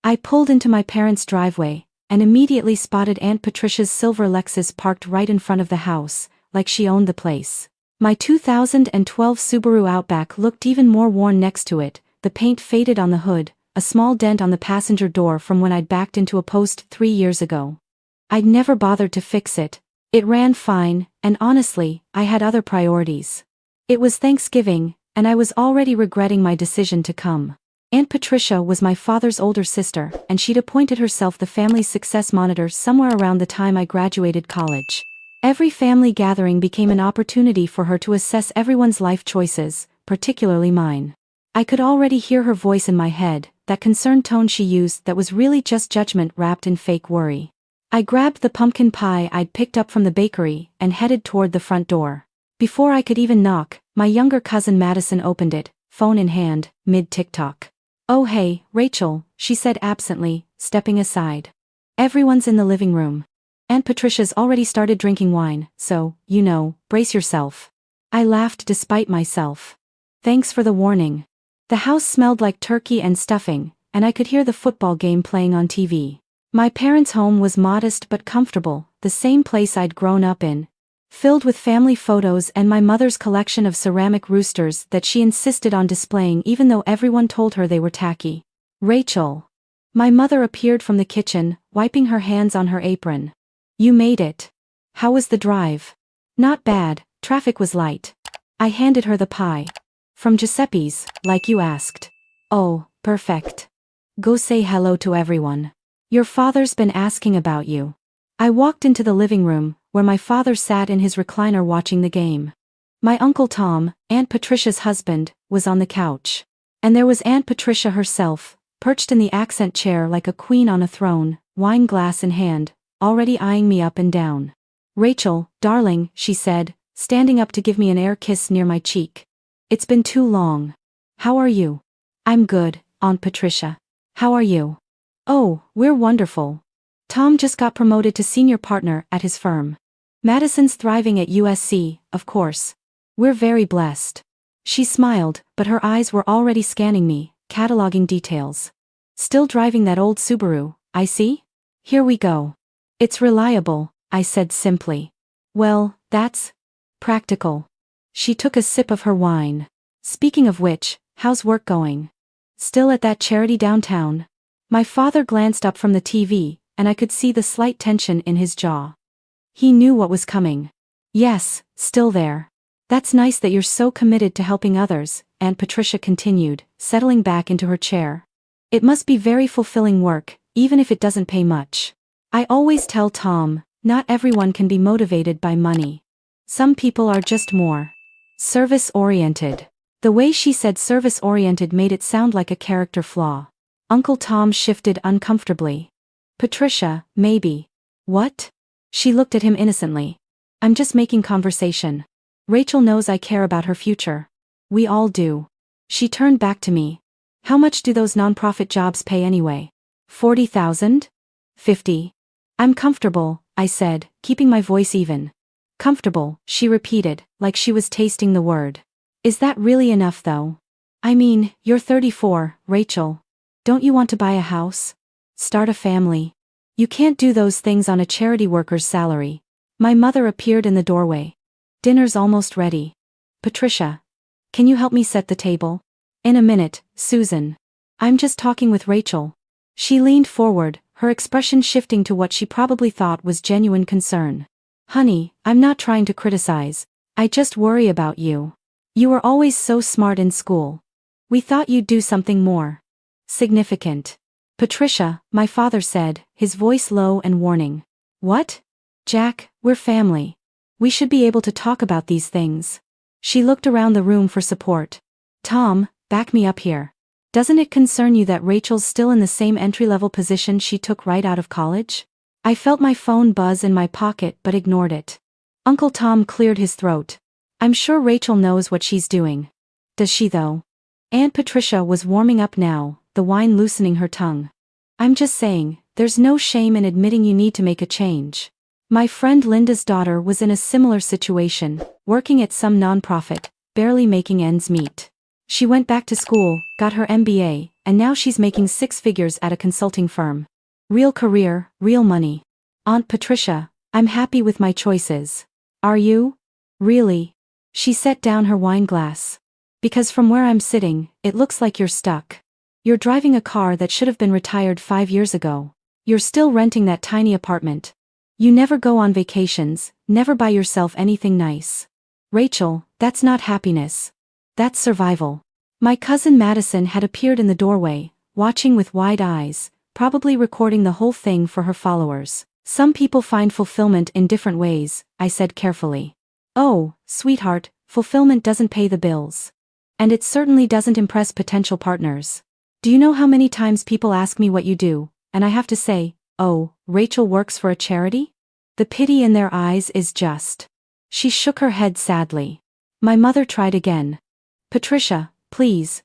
I pulled into my parents' driveway, and immediately spotted Aunt Patricia's silver Lexus parked right in front of the house, like she owned the place. My 2012 Subaru Outback looked even more worn next to it, the paint faded on the hood, a small dent on the passenger door from when I'd backed into a post 3 years ago. I'd never bothered to fix it. It ran fine, and honestly, I had other priorities. It was Thanksgiving, and I was already regretting my decision to come. Aunt Patricia was my father's older sister, and she'd appointed herself the family's success monitor somewhere around the time I graduated college. Every family gathering became an opportunity for her to assess everyone's life choices, particularly mine. I could already hear her voice in my head, that concerned tone she used that was really just judgment wrapped in fake worry. I grabbed the pumpkin pie I'd picked up from the bakery and headed toward the front door. Before I could even knock, my younger cousin Madison opened it, phone in hand, mid-TikTok. "Oh hey, Rachel," she said absently, stepping aside. "Everyone's in the living room. Aunt Patricia's already started drinking wine, so, brace yourself." I laughed despite myself. "Thanks for the warning." The house smelled like turkey and stuffing, and I could hear the football game playing on TV. My parents' home was modest but comfortable, the same place I'd grown up in, filled with family photos and my mother's collection of ceramic roosters that she insisted on displaying even though everyone told her they were tacky. "Rachel." My mother appeared from the kitchen, wiping her hands on her apron. "You made it. How was the drive?" "Not bad, traffic was light." I handed her the pie. "From Giuseppe's, like you asked." "Oh, perfect. Go say hello to everyone. Your father's been asking about you." I walked into the living room, where my father sat in his recliner watching the game. My Uncle Tom, Aunt Patricia's husband, was on the couch. And there was Aunt Patricia herself, perched in the accent chair like a queen on a throne, wine glass in hand, already eyeing me up and down. "Rachel, darling," she said, standing up to give me an air kiss near my cheek. "It's been too long. How are you?" "I'm good, Aunt Patricia. How are you?" "Oh, we're wonderful. Tom just got promoted to senior partner at his firm. Madison's thriving at USC, of course. We're very blessed." She smiled, but her eyes were already scanning me, cataloging details. "Still driving that old Subaru, I see? Here we go." "It's reliable," I said simply. "Well, that's practical." She took a sip of her wine. "Speaking of which, how's work going? Still at that charity downtown?" My father glanced up from the TV, and I could see the slight tension in his jaw. He knew what was coming. "Yes, still there." "That's nice that you're so committed to helping others," Aunt Patricia continued, settling back into her chair. "It must be very fulfilling work, even if it doesn't pay much. I always tell Tom, not everyone can be motivated by money. Some people are just more service-oriented." The way she said service-oriented made it sound like a character flaw. Uncle Tom shifted uncomfortably. "Patricia, maybe." "What?" She looked at him innocently. "I'm just making conversation. Rachel knows I care about her future. We all do." She turned back to me. "How much do those nonprofit jobs pay anyway? 40,000? 50? "I'm comfortable," I said, keeping my voice even. "Comfortable," she repeated, like she was tasting the word. "Is that really enough though? I mean, you're 34, Rachel. Don't you want to buy a house? Start a family? You can't do those things on a charity worker's salary." My mother appeared in the doorway. "Dinner's almost ready. Patricia, can you help me set the table?" "In a minute, Susan. I'm just talking with Rachel." She leaned forward, her expression shifting to what she probably thought was genuine concern. "Honey, I'm not trying to criticize. I just worry about you. You were always so smart in school. We thought you'd do something more significant." "Patricia," my father said, his voice low and warning. "What?" "Jack, we're family. We should be able to talk about these things." She looked around the room for support. "Tom, back me up here. Doesn't it concern you that Rachel's still in the same entry-level position she took right out of college?" I felt my phone buzz in my pocket but ignored it. Uncle Tom cleared his throat. "I'm sure Rachel knows what she's doing." "Does she though?" Aunt Patricia was warming up now, the wine loosening her tongue. "I'm just saying, there's no shame in admitting you need to make a change. My friend Linda's daughter was in a similar situation, working at some nonprofit, barely making ends meet. She went back to school, got her MBA, and now she's making six figures at a consulting firm. Real career, real money. Aunt Patricia, I'm happy with my choices. Are you? Really? She set down her wine glass. Because from where I'm sitting, it looks like you're stuck. You're driving a car that should have been retired 5 years ago. You're still renting that tiny apartment. You never go on vacations, never buy yourself anything nice. Rachel, that's not happiness. That's survival. My cousin Madison had appeared in the doorway, watching with wide eyes, probably recording the whole thing for her followers. Some people find fulfillment in different ways, I said carefully. Oh, sweetheart, fulfillment doesn't pay the bills. And it certainly doesn't impress potential partners. Do you know how many times people ask me what you do, and I have to say, oh, Rachel works for a charity? The pity in their eyes is just. She shook her head sadly. My mother tried again. Patricia, please.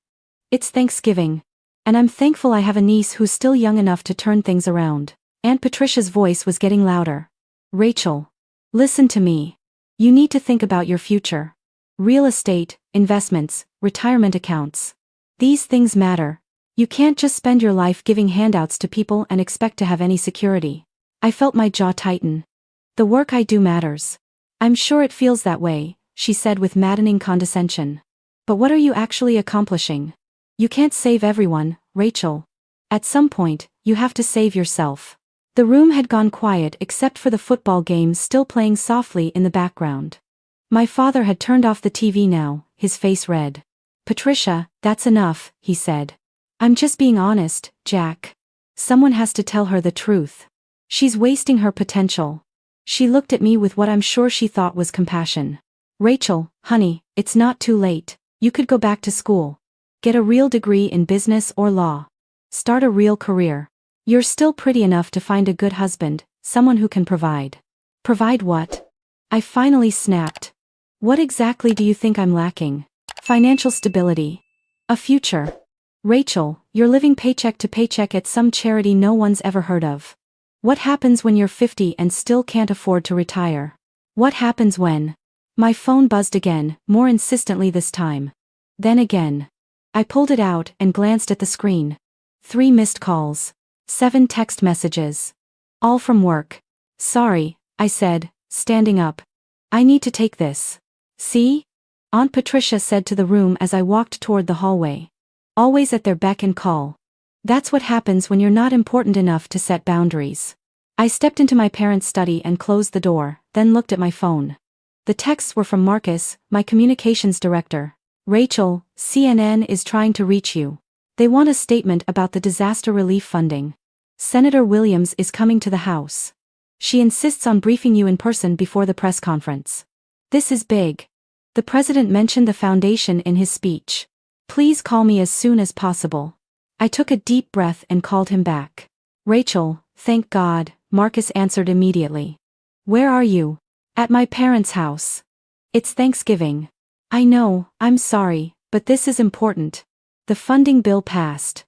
It's Thanksgiving. And I'm thankful I have a niece who's still young enough to turn things around. Aunt Patricia's voice was getting louder. Rachel. Listen to me. You need to think about your future. Real estate, investments, retirement accounts. These things matter. You can't just spend your life giving handouts to people and expect to have any security. I felt my jaw tighten. The work I do matters. I'm sure it feels that way, she said with maddening condescension. But what are you actually accomplishing? You can't save everyone, Rachel. At some point, you have to save yourself. The room had gone quiet except for the football game still playing softly in the background. My father had turned off the TV now, his face red. Patricia, that's enough, he said. I'm just being honest, Jack. Someone has to tell her the truth. She's wasting her potential. She looked at me with what I'm sure she thought was compassion. Rachel, honey, it's not too late. You could go back to school. Get a real degree in business or law. Start a real career. You're still pretty enough to find a good husband, someone who can provide. Provide what? I finally snapped. What exactly do you think I'm lacking? Financial stability. A future. Rachel, you're living paycheck to paycheck at some charity no one's ever heard of. What happens when you're 50 and still can't afford to retire? What happens when? My phone buzzed again, more insistently this time. Then again. I pulled it out and glanced at the screen. 3 missed calls. 7 text messages. All from work. Sorry, I said, standing up. I need to take this. See? Aunt Patricia said to the room as I walked toward the hallway. Always at their beck and call. That's what happens when you're not important enough to set boundaries. I stepped into my parents' study and closed the door, then looked at my phone. The texts were from Marcus, my communications director. Rachel, CNN is trying to reach you. They want a statement about the disaster relief funding. Senator Williams is coming to the House. She insists on briefing you in person before the press conference. This is big. The president mentioned the foundation in his speech. Please call me as soon as possible. I took a deep breath and called him back. Rachel, thank God, Marcus answered immediately. Where are you? At my parents' house. It's Thanksgiving. I know, I'm sorry, but this is important. The funding bill passed.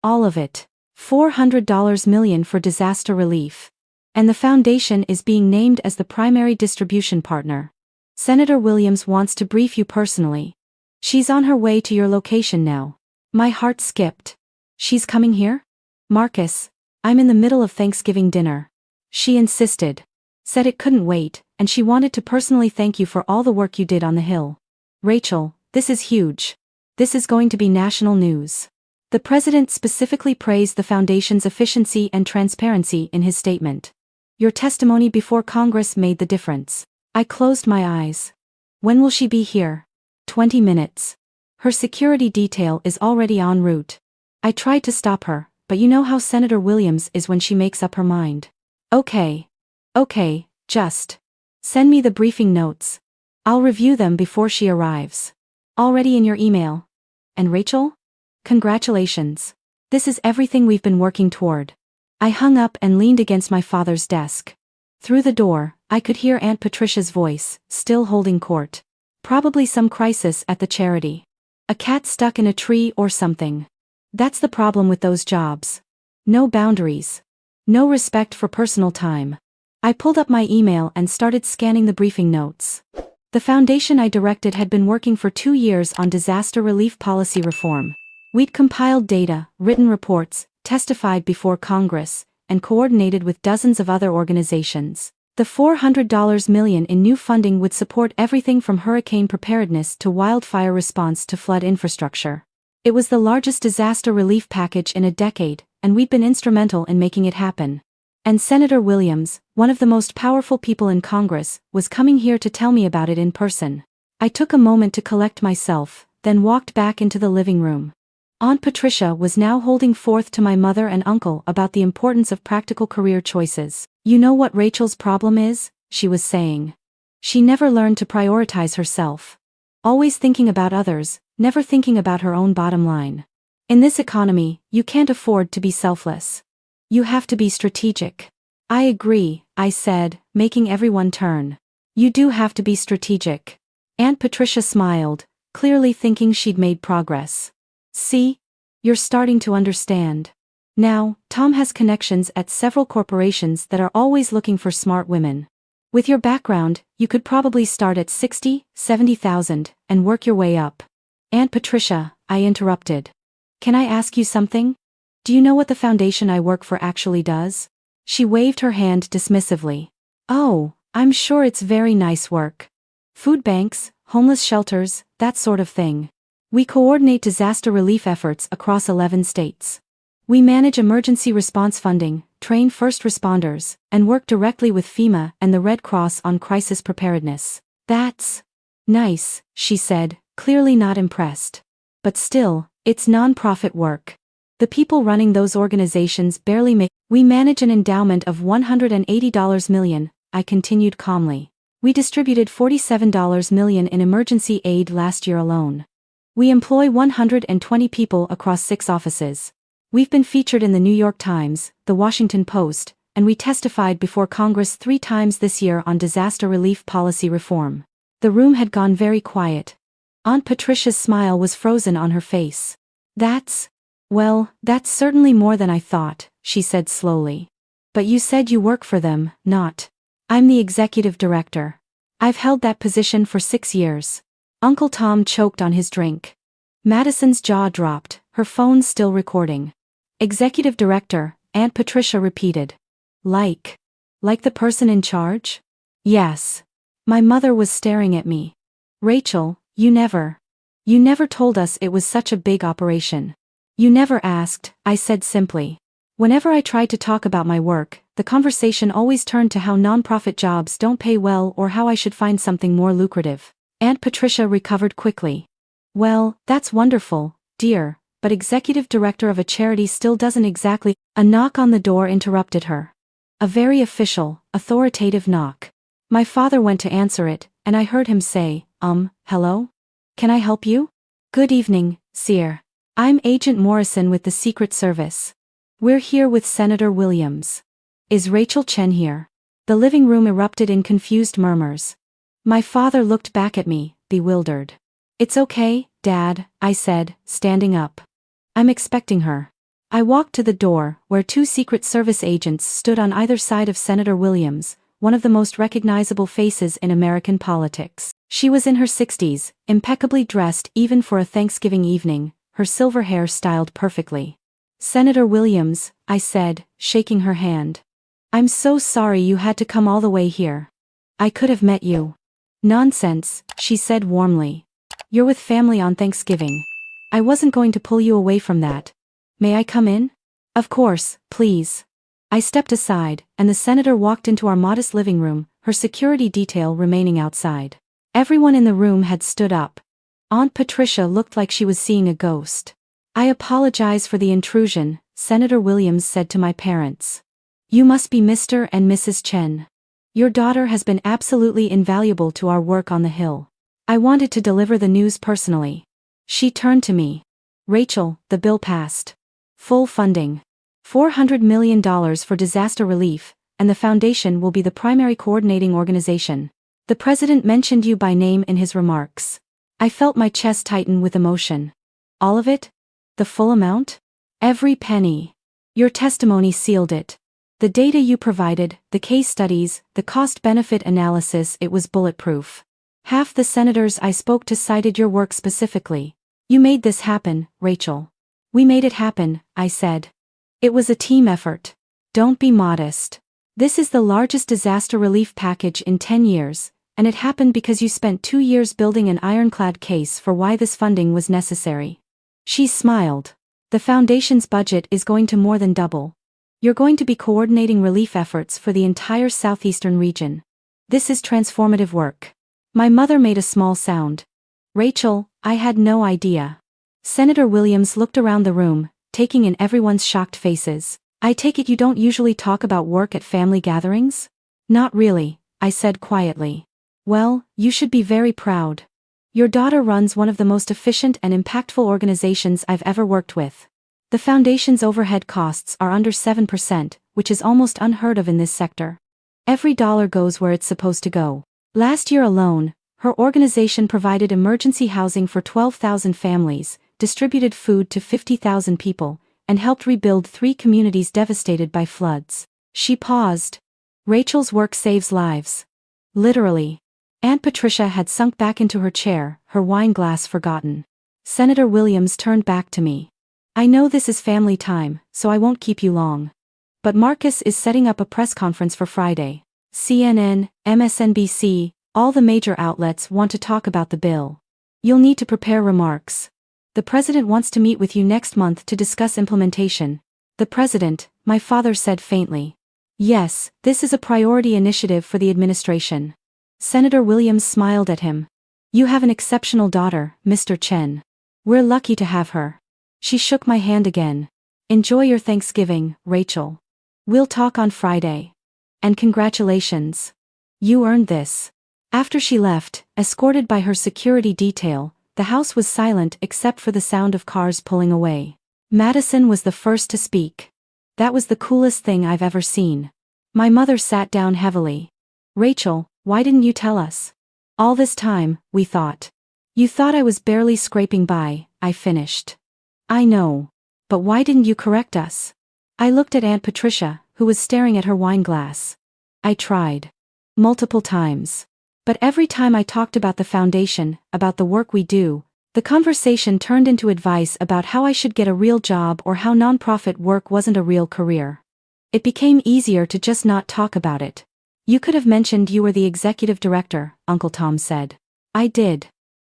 All of it. $400 million for disaster relief. And the foundation is being named as the primary distribution partner. Senator Williams wants to brief you personally. She's on her way to your location now. My heart skipped. She's coming here? Marcus, I'm in the middle of Thanksgiving dinner. She insisted. Said it couldn't wait, and she wanted to personally thank you for all the work you did on the Hill. Rachel, this is huge. This is going to be national news. The president specifically praised the foundation's efficiency and transparency in his statement. Your testimony before Congress made the difference. I closed my eyes. When will she be here? 20 minutes. Her security detail is already en route. I tried to stop her, but you know how Senator Williams is when she makes up her mind. Okay, just send me the briefing notes. I'll review them before she arrives. Already in your email. And Rachel? Congratulations. This is everything we've been working toward. I hung up and leaned against my father's desk. Through the door, I could hear Aunt Patricia's voice, still holding court. Probably some crisis at the charity. A cat stuck in a tree or something. That's the problem with those jobs. No boundaries. No respect for personal time. I pulled up my email and started scanning the briefing notes. The foundation I directed had been working for 2 years on disaster relief policy reform. We'd compiled data, written reports, testified before Congress, and coordinated with dozens of other organizations. The $400 million in new funding would support everything from hurricane preparedness to wildfire response to flood infrastructure. It was the largest disaster relief package in a decade, and we'd been instrumental in making it happen. And Senator Williams, one of the most powerful people in Congress, was coming here to tell me about it in person. I took a moment to collect myself, then walked back into the living room. Aunt Patricia was now holding forth to my mother and uncle about the importance of practical career choices. You know what Rachel's problem is? She was saying. She never learned to prioritize herself. Always thinking about others, never thinking about her own bottom line. In this economy, you can't afford to be selfless. You have to be strategic. I agree, I said, making everyone turn. You do have to be strategic. Aunt Patricia smiled, clearly thinking she'd made progress. See? You're starting to understand. Now, Tom has connections at several corporations that are always looking for smart women. With your background, you could probably start at 60, 70,000, and work your way up. Aunt Patricia, I interrupted. Can I ask you something? Do you know what the foundation I work for actually does? She waved her hand dismissively. Oh, I'm sure it's very nice work. Food banks, homeless shelters, that sort of thing. We coordinate disaster relief efforts across 11 states. We manage emergency response funding, train first responders, and work directly with FEMA and the Red Cross on crisis preparedness. That's nice, she said, clearly not impressed. But still, it's non-profit work. The people running those organizations barely make. We manage an endowment of $180 million, I continued calmly. We distributed $47 million in emergency aid last year alone. We employ 120 people across 6 offices. We've been featured in the New York Times, the Washington Post, and we testified before Congress 3 times this year on disaster relief policy reform. The room had gone very quiet. Aunt Patricia's smile was frozen on her face. Well, that's certainly more than I thought, she said slowly. But you said you work for them, not. I'm the executive director. I've held that position for 6 years. Uncle Tom choked on his drink. Madison's jaw dropped, her phone still recording. Executive director, Aunt Patricia repeated. Like the person in charge? Yes. My mother was staring at me. Rachel, you never told us it was such a big operation. You never asked, I said simply. Whenever I tried to talk about my work, the conversation always turned to how nonprofit jobs don't pay well or how I should find something more lucrative. Aunt Patricia recovered quickly. Well, that's wonderful, dear, but executive director of a charity still doesn't exactly. A knock on the door interrupted her. A very official, authoritative knock. My father went to answer it, and I heard him say, hello? Can I help you? Good evening, sir. I'm Agent Morrison with the Secret Service. We're here with Senator Williams. Is Rachel Chen here? The living room erupted in confused murmurs. My father looked back at me, bewildered. It's okay, Dad, I said, standing up. I'm expecting her. I walked to the door, where 2 Secret Service agents stood on either side of Senator Williams, one of the most recognizable faces in American politics. She was in her 60s, impeccably dressed even for a Thanksgiving evening, her silver hair styled perfectly. Senator Williams, I said, shaking her hand. I'm so sorry you had to come all the way here. I could have met you. Nonsense, she said warmly. You're with family on Thanksgiving. I wasn't going to pull you away from that. May I come in? Of course, please. I stepped aside, and the senator walked into our modest living room, her security detail remaining outside. Everyone in the room had stood up. Aunt Patricia looked like she was seeing a ghost. I apologize for the intrusion, Senator Williams said to my parents. You must be Mr. and Mrs. Chen. Your daughter has been absolutely invaluable to our work on the Hill. I wanted to deliver the news personally. She turned to me. Rachel, the bill passed. Full funding. $400 million for disaster relief, and the foundation will be the primary coordinating organization. The president mentioned you by name in his remarks. I felt my chest tighten with emotion. All of it? The full amount? Every penny. Your testimony sealed it. The data you provided, the case studies, the cost-benefit analysis, it was bulletproof. Half the senators I spoke to cited your work specifically. You made this happen, Rachel. We made it happen, I said. It was a team effort. Don't be modest. This is the largest disaster relief package in 10 years, and it happened because you spent 2 years building an ironclad case for why this funding was necessary. She smiled. The foundation's budget is going to more than double. You're going to be coordinating relief efforts for the entire southeastern region. This is transformative work. My mother made a small sound. Rachel, I had no idea. Senator Williams looked around the room, taking in everyone's shocked faces. I take it you don't usually talk about work at family gatherings? Not really, I said quietly. Well, you should be very proud. Your daughter runs one of the most efficient and impactful organizations I've ever worked with. The foundation's overhead costs are under 7%, which is almost unheard of in this sector. Every dollar goes where it's supposed to go. Last year alone, her organization provided emergency housing for 12,000 families, distributed food to 50,000 people, and helped rebuild 3 communities devastated by floods. She paused. Rachel's work saves lives. Literally. Aunt Patricia had sunk back into her chair, her wine glass forgotten. Senator Williams turned back to me. I know this is family time, so I won't keep you long. But Marcus is setting up a press conference for Friday. CNN, MSNBC, all the major outlets want to talk about the bill. You'll need to prepare remarks. The president wants to meet with you next month to discuss implementation. The president, my father said faintly. Yes, this is a priority initiative for the administration. Senator Williams smiled at him. You have an exceptional daughter, Mr. Chen. We're lucky to have her. She shook my hand again. Enjoy your Thanksgiving, Rachel. We'll talk on Friday. And congratulations. You earned this. After she left, escorted by her security detail, the house was silent except for the sound of cars pulling away. Madison was the first to speak. That was the coolest thing I've ever seen. My mother sat down heavily. Rachel, why didn't you tell us? All this time, we thought. You thought I was barely scraping by, I finished. I know. But why didn't you correct us? I looked at Aunt Patricia, who was staring at her wine glass. I tried. Multiple times. But every time I talked about the foundation, about the work we do, the conversation turned into advice about how I should get a real job or how nonprofit work wasn't a real career. It became easier to just not talk about it. You could have mentioned you were the executive director, Uncle Tom said. I did.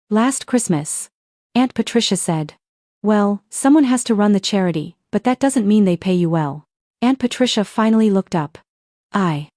Last Christmas. Aunt Patricia said. Well, someone has to run the charity, but that doesn't mean they pay you well. Aunt Patricia finally looked up. I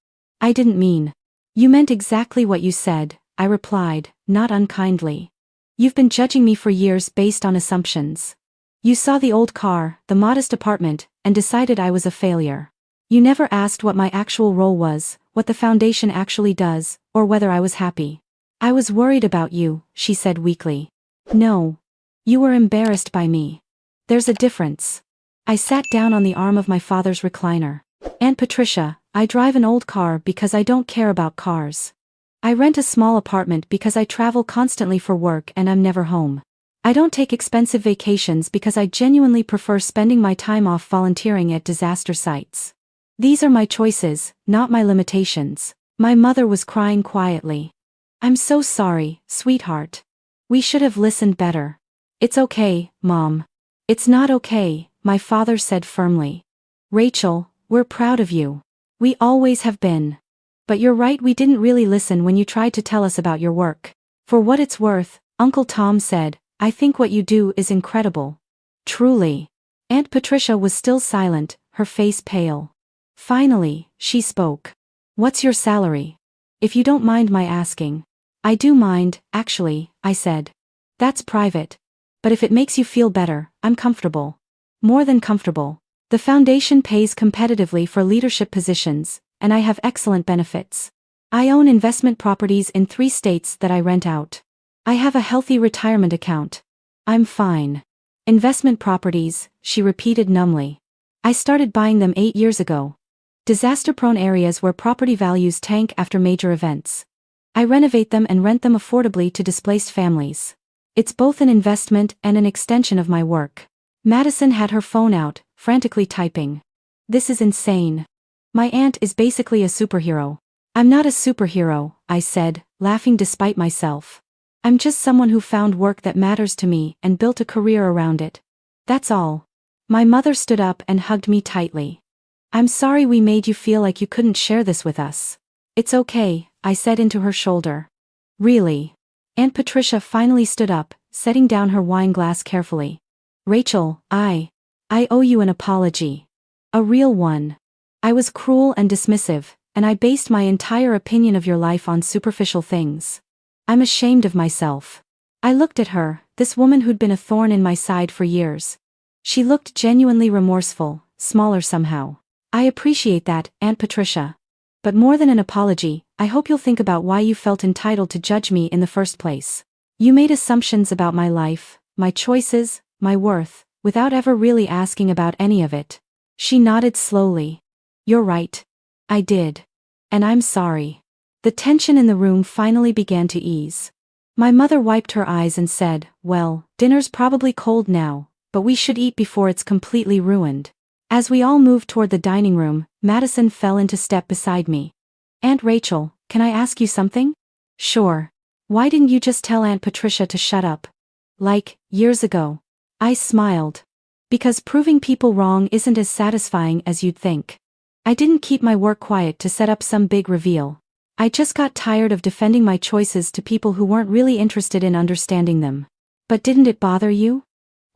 didn't mean. You meant exactly what you said, I replied, not unkindly. You've been judging me for years based on assumptions. You saw the old car, the modest apartment, and decided I was a failure. You never asked what my actual role was, what the foundation actually does, or whether I was happy. I was worried about you, she said weakly. No. You were embarrassed by me. There's a difference. I sat down on the arm of my father's recliner. Aunt Patricia, I drive an old car because I don't care about cars. I rent a small apartment because I travel constantly for work and I'm never home. I don't take expensive vacations because I genuinely prefer spending my time off volunteering at disaster sites. These are my choices, not my limitations. My mother was crying quietly. I'm so sorry, sweetheart. We should have listened better. It's okay, Mom. It's not okay, my father said firmly. Rachel, we're proud of you. We always have been. But you're right, we didn't really listen when you tried to tell us about your work. For what it's worth, Uncle Tom said, I think what you do is incredible. Truly. Aunt Patricia was still silent, her face pale. Finally, she spoke. What's your salary? If you don't mind my asking. I do mind, actually, I said. That's private. But if it makes you feel better, I'm comfortable. More than comfortable. The foundation pays competitively for leadership positions, and I have excellent benefits. I own investment properties in 3 states that I rent out. I have a healthy retirement account. I'm fine. Investment properties, she repeated numbly. I started buying them 8 years ago. Disaster-prone areas where property values tank after major events. I renovate them and rent them affordably to displaced families. It's both an investment and an extension of my work. Madison had her phone out, frantically typing. This is insane. My aunt is basically a superhero. I'm not a superhero, I said, laughing despite myself. I'm just someone who found work that matters to me and built a career around it. That's all. My mother stood up and hugged me tightly. I'm sorry we made you feel like you couldn't share this with us. It's okay, I said into her shoulder. Really? Aunt Patricia finally stood up, setting down her wine glass carefully. Rachel, I owe you an apology. A real one. I was cruel and dismissive, and I based my entire opinion of your life on superficial things. I'm ashamed of myself. I looked at her, this woman who'd been a thorn in my side for years. She looked genuinely remorseful, smaller somehow. I appreciate that, Aunt Patricia. But more than an apology, I hope you'll think about why you felt entitled to judge me in the first place. You made assumptions about my life, my choices, my worth, without ever really asking about any of it. She nodded slowly. You're right. I did. And I'm sorry. The tension in the room finally began to ease. My mother wiped her eyes and said, well, dinner's probably cold now, but we should eat before it's completely ruined. As we all moved toward the dining room, Madison fell into step beside me. Aunt Rachel, can I ask you something? Sure. Why didn't you just tell Aunt Patricia to shut up? Like, years ago. I smiled. Because proving people wrong isn't as satisfying as you'd think. I didn't keep my work quiet to set up some big reveal. I just got tired of defending my choices to people who weren't really interested in understanding them. But didn't it bother you?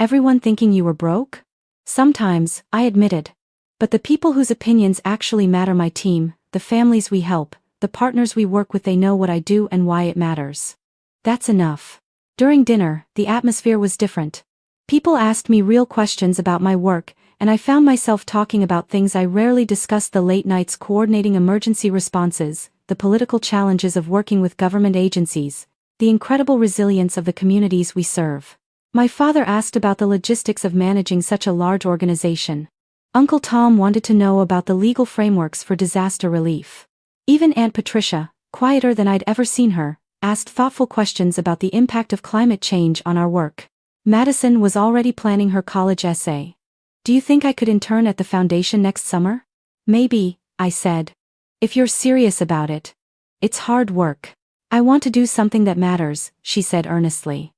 Everyone thinking you were broke? Sometimes, I admitted. But the people whose opinions actually matter, my team, the families we help, the partners we work with, they know what I do and why it matters. That's enough. During dinner, the atmosphere was different. People asked me real questions about my work, and I found myself talking about things I rarely discussed: the late nights coordinating emergency responses, the political challenges of working with government agencies, the incredible resilience of the communities we serve. My father asked about the logistics of managing such a large organization. Uncle Tom wanted to know about the legal frameworks for disaster relief. Even Aunt Patricia, quieter than I'd ever seen her, asked thoughtful questions about the impact of climate change on our work. Madison was already planning her college essay. Do you think I could intern at the foundation next summer? Maybe, I said. If you're serious about it. It's hard work. I want to do something that matters, she said earnestly.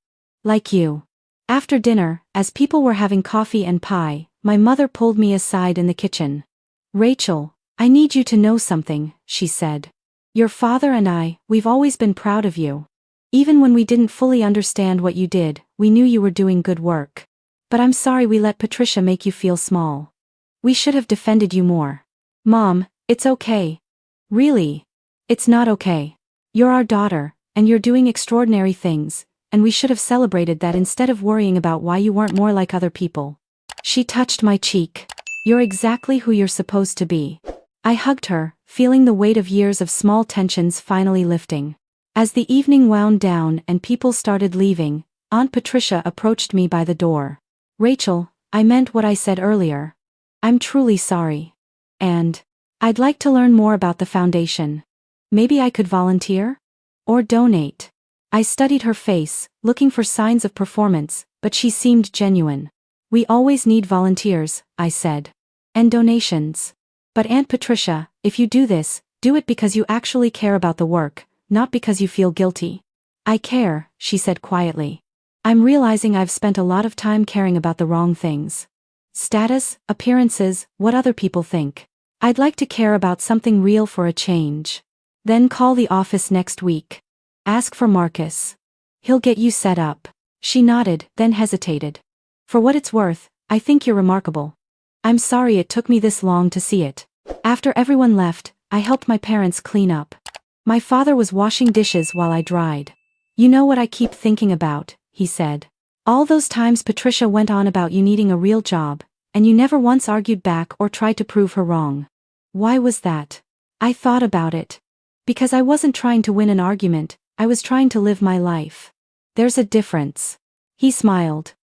Like you. After dinner, as people were having coffee and pie, my mother pulled me aside in the kitchen. Rachel, I need you to know something, she said. Your father and we've always been proud of you. Even when we didn't fully understand what you did, we knew you were doing good work. But I'm sorry we let Patricia make you feel small. We should have defended you more. Mom, it's okay. Really? It's not okay. You're our daughter, and you're doing extraordinary things, and we should have celebrated that instead of worrying about why you weren't more like other people. She touched my cheek. You're exactly who you're supposed to be. I hugged her, feeling the weight of years of small tensions finally lifting. As the evening wound down and people started leaving, Aunt Patricia approached me by the door. Rachel, I meant what I said earlier. I'm truly sorry. And I'd like to learn more about the foundation. Maybe I could volunteer? Or donate. I studied her face, looking for signs of performance, but she seemed genuine. We always need volunteers, I said. And donations. But Aunt Patricia, if you do this, do it because you actually care about the work, not because you feel guilty. I care, she said quietly. I'm realizing I've spent a lot of time caring about the wrong things. Status, appearances, what other people think. I'd like to care about something real for a change. Then call the office next week. Ask for Marcus. He'll get you set up. She nodded, then hesitated. For what it's worth, I think you're remarkable. I'm sorry it took me this long to see it. After everyone left, I helped my parents clean up. My father was washing dishes while I dried. You know what I keep thinking about, he said. All those times Patricia went on about you needing a real job, and you never once argued back or tried to prove her wrong. Why was that? I thought about it. Because I wasn't trying to win an argument, I was trying to live my life. There's a difference. He smiled.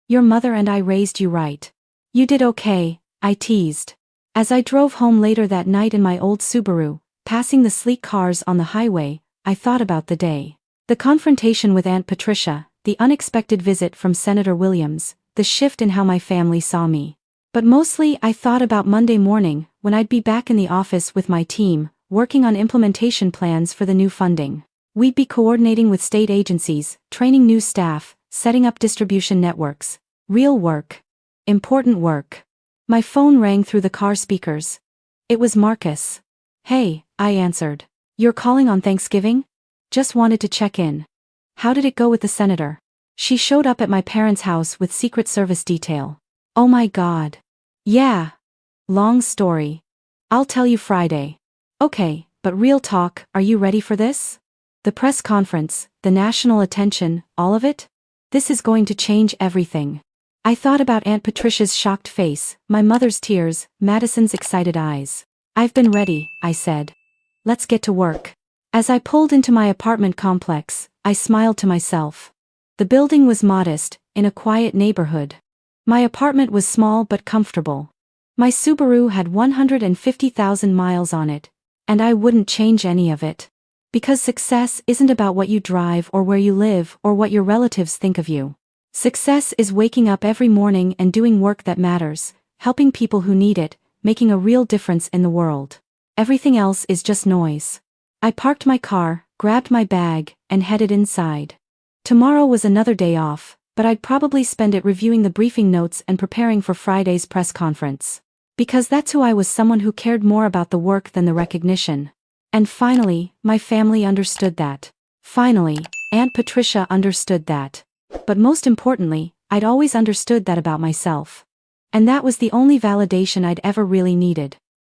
Your mother and I raised you right. You did okay, I teased. As I drove home later that night in my old Subaru, passing the sleek cars on the highway, I thought about the day. The confrontation with Aunt Patricia, the unexpected visit from Senator Williams, the shift in how my family saw me. But mostly I thought about Monday morning, when I'd be back in the office with my team, working on implementation plans for the new funding. We'd be coordinating with state agencies, training new staff, setting up distribution networks. Real work. Important work. My phone rang through the car speakers. It was Marcus. Hey, I answered. You're calling on Thanksgiving? Just wanted to check in. How did it go with the senator? She showed up at my parents' house with Secret Service detail. Oh my God. Yeah. Long story. I'll tell you Friday. Okay, but real talk, are you ready for this? The press conference, the national attention, all of it? This is going to change everything. I thought about Aunt Patricia's shocked face, my mother's tears, Madison's excited eyes. I've been ready, I said. Let's get to work. As I pulled into my apartment complex, I smiled to myself. The building was modest, in a quiet neighborhood. My apartment was small but comfortable. My Subaru had 150,000 miles on it, and I wouldn't change any of it. Because success isn't about what you drive or where you live or what your relatives think of you. Success is waking up every morning and doing work that matters, helping people who need it, making a real difference in the world. Everything else is just noise. I parked my car, grabbed my bag, and headed inside. Tomorrow was another day off, but I'd probably spend it reviewing the briefing notes and preparing for Friday's press conference. Because that's who I was, someone who cared more about the work than the recognition. And finally, my family understood that. Finally, Aunt Patricia understood that. But most importantly, I'd always understood that about myself. And that was the only validation I'd ever really needed.